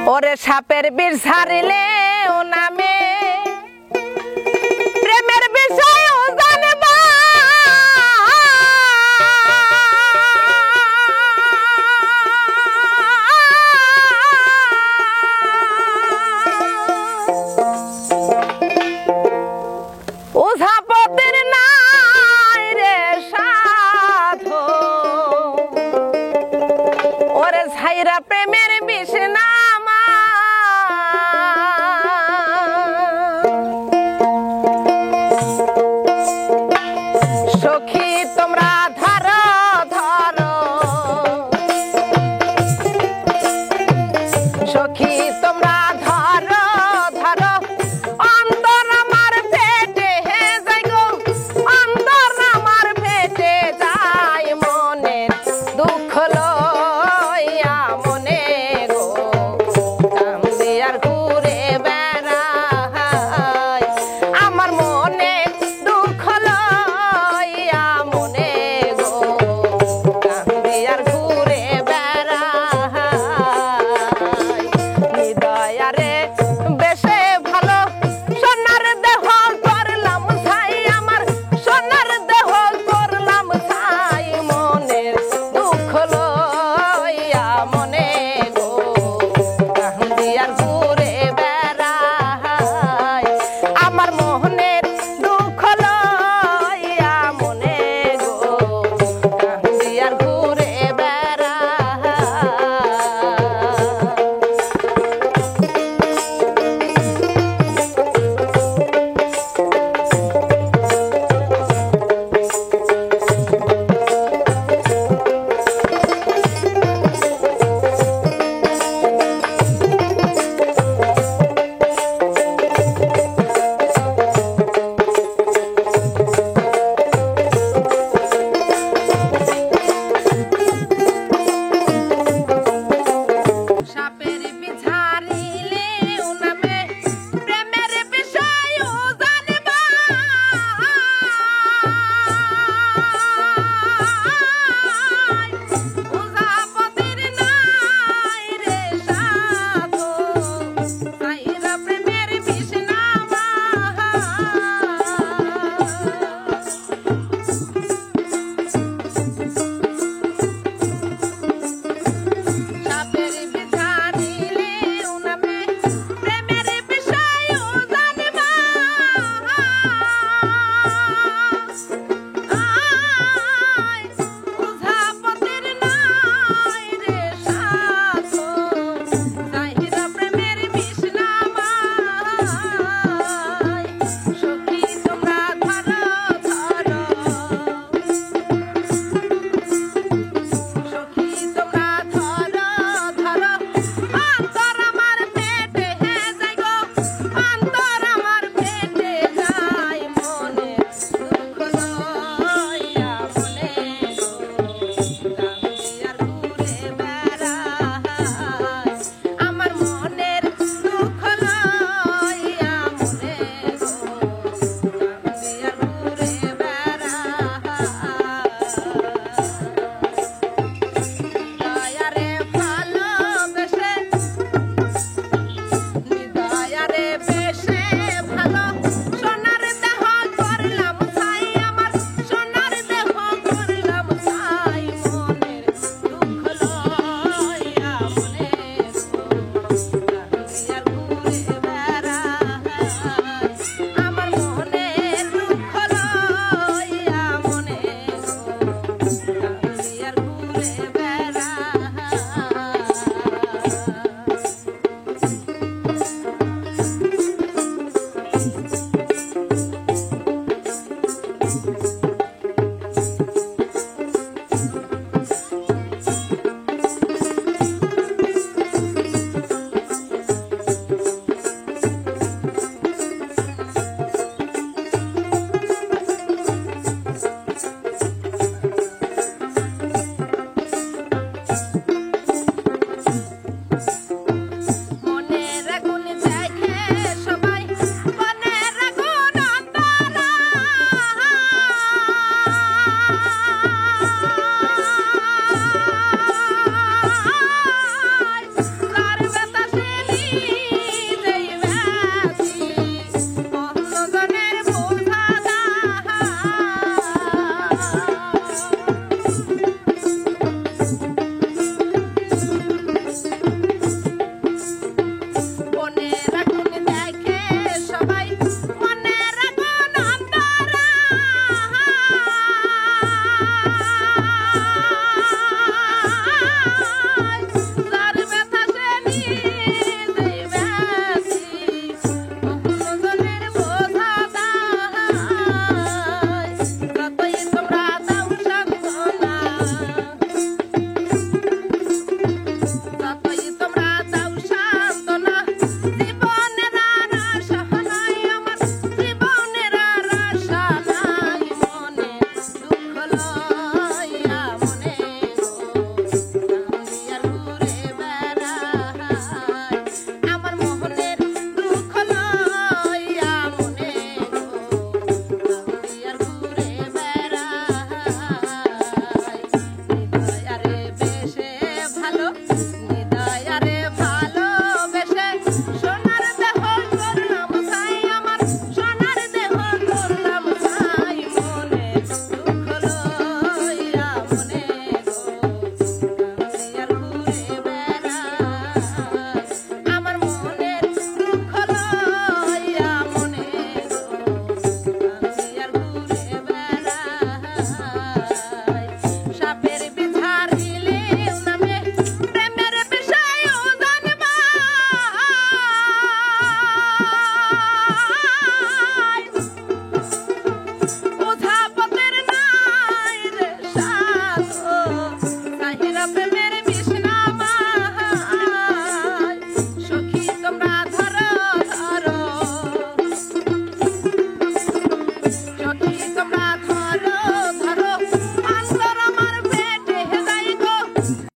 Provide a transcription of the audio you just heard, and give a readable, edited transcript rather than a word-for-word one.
ওরে সাপের বিষ ছাড়িলে ও নামে প্রেমের বিষয় ও জানবা ওঝাপতির নাই রে সাধু ওরে ছাইরা প্রেমের বিষ নামা সখী তোমরা ধরো ধরো সখী তোমরা ধরো ধরো অন্তর আমার পেটে যাই গো অন্তর আমার পেটে যাই মনে দুঃখ লইয়া মনে গো কান্দি আর ঘুরে বেড়াই আমার মনে দুঃখ লইয়া মনে গো কান্দি আর ঘুরে বেড়াই হৃদয়ারে বেশে ভালো সোনার দেহ করলাম ছাই আমার সোনার দেহ করলাম ছাই মনের দুঃখ লইয়া মনে গো কান্দি আর ঘুরে বেড়াই আমার মোহনের দুঃখ লইয়া মনে গো কান্দি আর ঘুরে সাপের বিষ ছাড়িলে ও নামে প্রেমের বিষয় ও জানবা ওঝাপতির নাই রে সাধু ছাইরা প্রেমের বিষ নামা সাপের বিষ ছাড়িলে ও নামে প্রেমের বিষয় ও জানবা ওঝাপতির নাই রে সাধু ছাইরা প্রেমের বিষ নামা সখী তোমরা ধরো ধরো সখী তোমরা ধরো ধরো অন্তর আমার পেটে যাই গো অন্তর আমার পেটে যাই মনে দুঃখ লইয়া মনে গো কান্দি আর ঘুরে বেড়াই আমার মনের দুঃখ লইয়া মনে গো কান্দি আর ঘুরে বেড়াই দয়ারে ভালোবেসে হৃদয়ারে বেশে ভালো সোনার দেহ করলাম ছাই আমার সোনার দেহ করলাম ছাই মনের দুঃখ লইয়া মনে গো